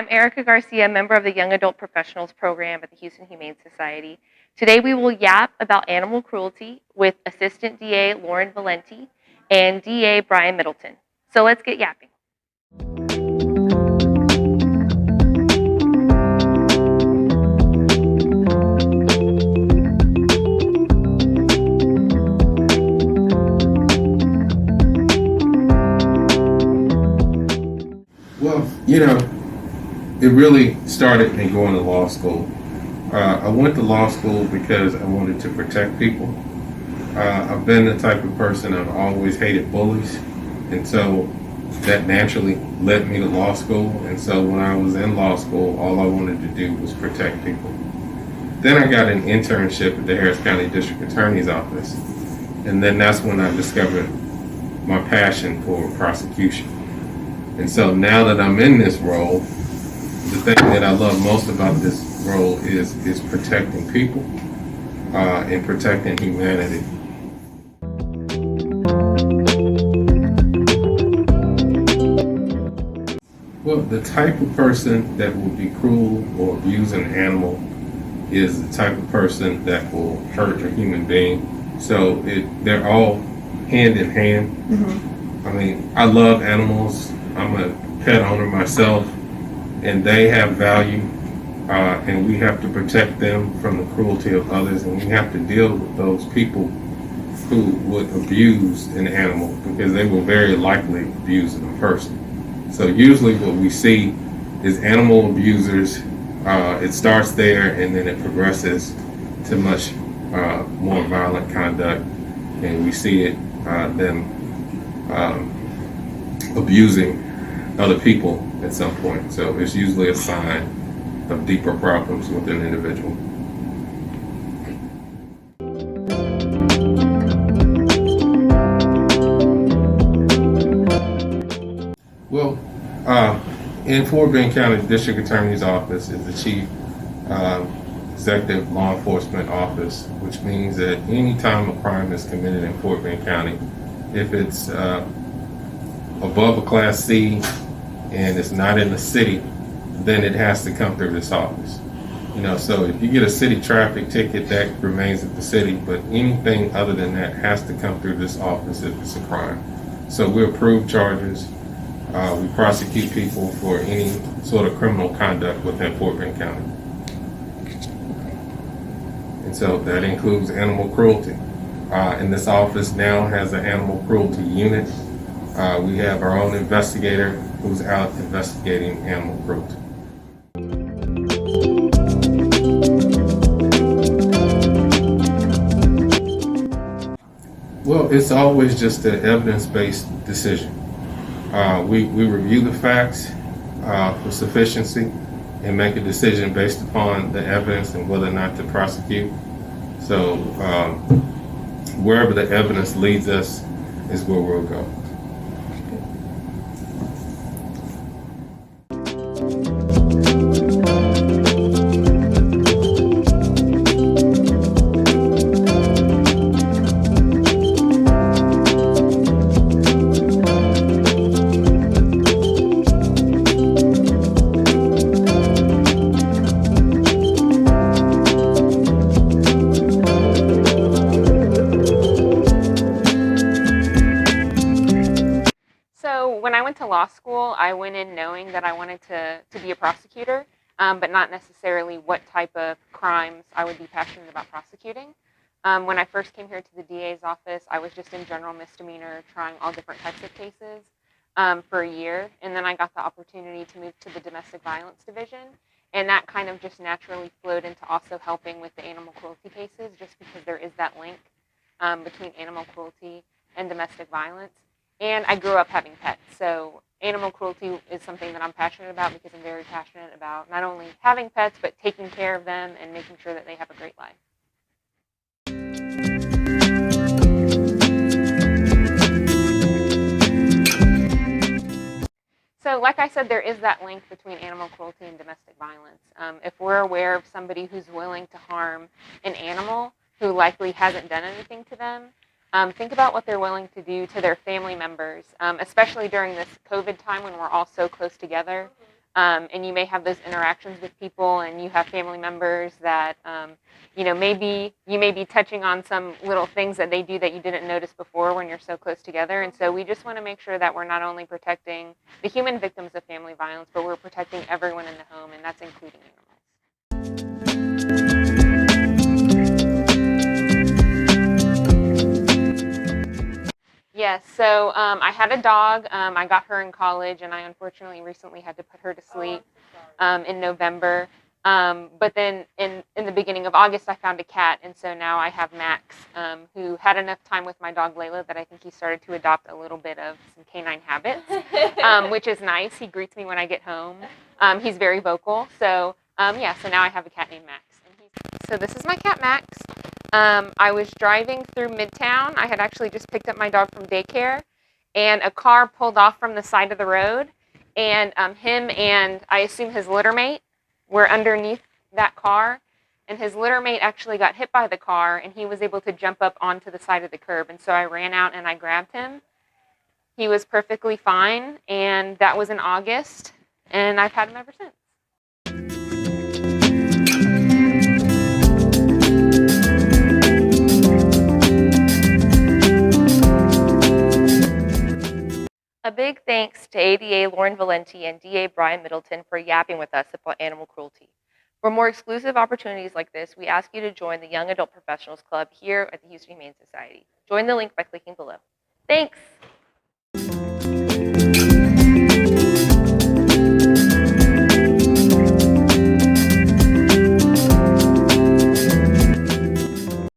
I'm Erica Garcia, member of the Young Adult Professionals Program at the Houston Humane Society. Today we will yap about animal cruelty with Assistant DA Lauren Valenti and DA Brian Middleton. So let's get yapping. Well, it really started me going to law school. I went to law school because I wanted to protect people. I've been the type of person I've always hated bullies, and so that naturally led me to law school. And so when I was in law school, all I wanted to do was protect people. Then I got an internship at the Harris County District Attorney's Office, and then that's when I discovered my passion for prosecution. And so now that I'm in this role, the thing that I love most about this role is protecting people and protecting humanity. Well, the type of person that will be cruel or abuse an animal is the type of person that will hurt a human being. So they're all hand in hand. Mm-hmm. I mean, I love animals. I'm a pet owner myself, and they have value, and we have to protect them from the cruelty of others, and we have to deal with those people who would abuse an animal because they will very likely abuse a person. So usually what we see is animal abusers, it starts there and then it progresses to much more violent conduct, and we see it them abusing other people at some point. So it's usually a sign of deeper problems with an individual. Well, in Fort Bend County District Attorney's Office is the Chief Executive Law Enforcement Office, which means that any time a crime is committed in Fort Bend County, if it's above a Class C and it's not in the city, then it has to come through this office. So if you get a city traffic ticket, that remains at the city, but anything other than that has to come through this office if it's a crime. So we approve charges, we prosecute people for any sort of criminal conduct within Fort Bend County. And so that includes animal cruelty. And this office now has an animal cruelty unit. We have our own investigator who's out investigating animal cruelty. Well, it's always just an evidence-based decision. We review the facts for sufficiency and make a decision based upon the evidence and whether or not to prosecute. So wherever the evidence leads us is where we'll go. When I went to law school, I went in knowing that I wanted to be a prosecutor, but not necessarily what type of crimes I would be passionate about prosecuting. When I first came here to the DA's office, I was just in general misdemeanor, trying all different types of cases for a year, and then I got the opportunity to move to the domestic violence division, and that kind of just naturally flowed into also helping with the animal cruelty cases, just because there is that link between animal cruelty and domestic violence. And I grew up having pets, so animal cruelty is something that I'm passionate about because I'm very passionate about not only having pets, but taking care of them and making sure that they have a great life. So like I said, there is that link between animal cruelty and domestic violence. If we're aware of somebody who's willing to harm an animal who likely hasn't done anything to them, think about what they're willing to do to their family members, especially during this COVID time when we're all so close together. and you may have those interactions with people, and you have family members that, maybe you may be touching on some little things that they do that you didn't notice before when you're so close together. And so we just want to make sure that we're not only protecting the human victims of family violence, but we're protecting everyone in the home, and that's including animals. Yes, so I had a dog. I got her in college, and I unfortunately recently had to put her to sleep in November. But then in the beginning of August, I found a cat, and so now I have Max, who had enough time with my dog Layla that I think he started to adopt a little bit of some canine habits, which is nice. He greets me when I get home. He's very vocal, so so now I have a cat named Max. So this is my cat Max. I was driving through Midtown. I had actually just picked up my dog from daycare, and a car pulled off from the side of the road, and him and I assume his litter mate were underneath that car, and his litter mate actually got hit by the car, and he was able to jump up onto the side of the curb, and so I ran out and I grabbed him. He was perfectly fine, and that was in August, and I've had him ever since. A big thanks to ADA Lauren Valenti and DA Brian Middleton for yapping with us about animal cruelty. For more exclusive opportunities like this, we ask you to join the Young Adult Professionals Club here at the Houston Humane Society. Join the link by clicking below. Thanks!